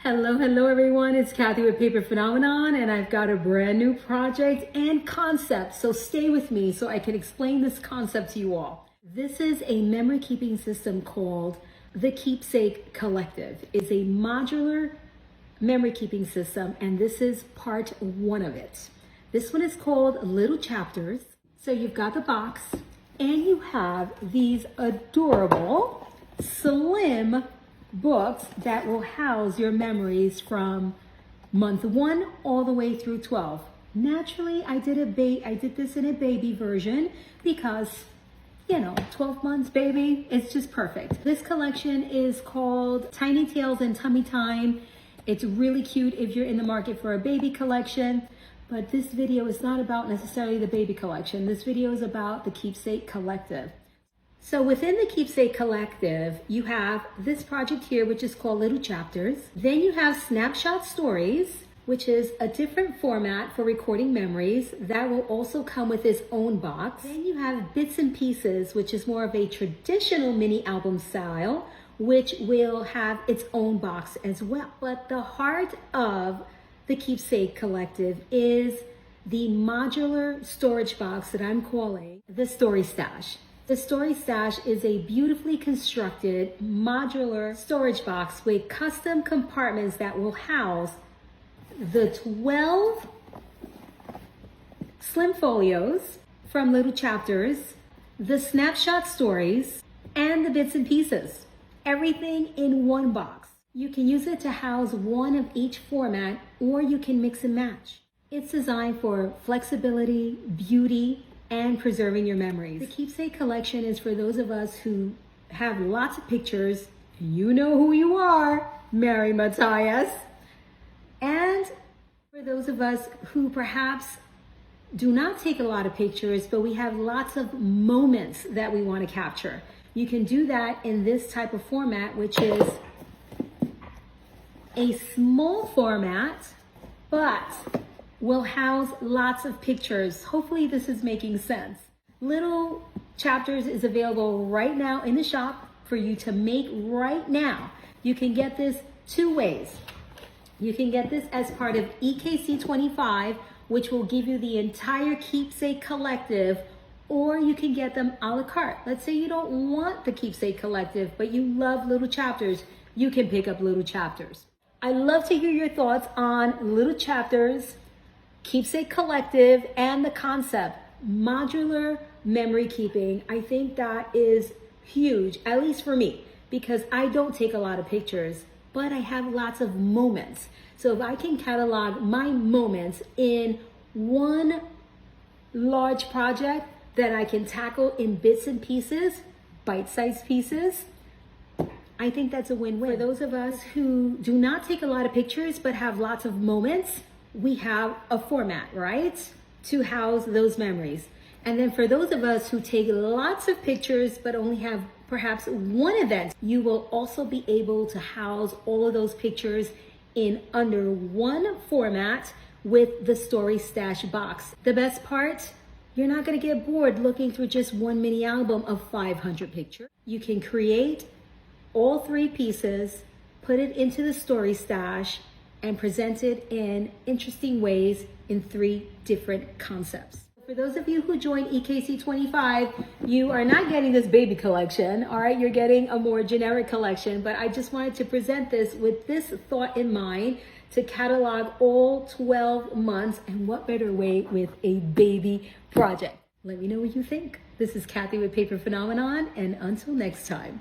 Hello everyone, it's Kathy with Paper Phenomenon, and I've got a brand new project and concept, so stay with me so I can explain this concept to you all. This is a memory keeping system called the Keepsake Collective. It's a modular memory keeping system, and this is part one of it. This one is called Little Chapters. So you've got the box, and you have these adorable, slim books that will house your memories from month 1 all the way through 12. Naturally, I did this in a baby version because 12 months baby, it's just perfect. This collection is called Tiny Tales and Tummy Time. It's really cute if you're in the market for a baby collection, but this video is not about necessarily the baby collection. This video is about the Keepsake Collective. So within the Keepsake Collective, you have this project here, which is called Little Chapters. Then you have Snapshot Stories, which is a different format for recording memories that will also come with its own box. Then you have Bits and Pieces, which is more of a traditional mini album style, which will have its own box as well. But the heart of the Keepsake Collective is the modular storage box that I'm calling the Story Stash. The Story Stash is a beautifully constructed modular storage box with custom compartments that will house the 12 slim folios from Little Chapters, the Snapshot Stories, and the Bits and Pieces. Everything in one box. You can use it to house one of each format, or you can mix and match. It's designed for flexibility, beauty, and preserving your memories. The Keepsake Collection is for those of us who have lots of pictures. You know who you are, Mary Matthias. And for those of us who perhaps do not take a lot of pictures, but we have lots of moments that we want to capture. You can do that in this type of format, which is a small format, but will house lots of pictures. Hopefully this is making sense. Little Chapters is available right now in the shop for you to make right now. You can get this two ways. You can get this as part of EKC 25, which will give you the entire Keepsake Collective, or you can get them a la carte. Let's say you don't want the Keepsake Collective, but you love Little Chapters. You can pick up Little Chapters. I'd love to hear your thoughts on Little Chapters, Keepsake Collective, and the concept, modular memory keeping. I think that is huge, at least for me, because I don't take a lot of pictures, but I have lots of moments. So if I can catalog my moments in one large project that I can tackle in bits and pieces, bite-sized pieces, I think that's a win-win. For those of us who do not take a lot of pictures, but have lots of moments, we have a format, right, to house those memories. And then for those of us who take lots of pictures, but only have perhaps one event, you will also be able to house all of those pictures in under one format with the Story Stash box. The best part, you're not gonna get bored looking through just one mini album of 500 pictures. You can create all 3 pieces, put it into the Story Stash, and present it in interesting ways in 3 different concepts. For those of you who join EKC 25, you are not getting this baby collection, all right? You're getting a more generic collection, but I just wanted to present this with this thought in mind to catalog all 12 months, and what better way with a baby project. Let me know what you think. This is Kathy with Paper Phenomenon, and until next time.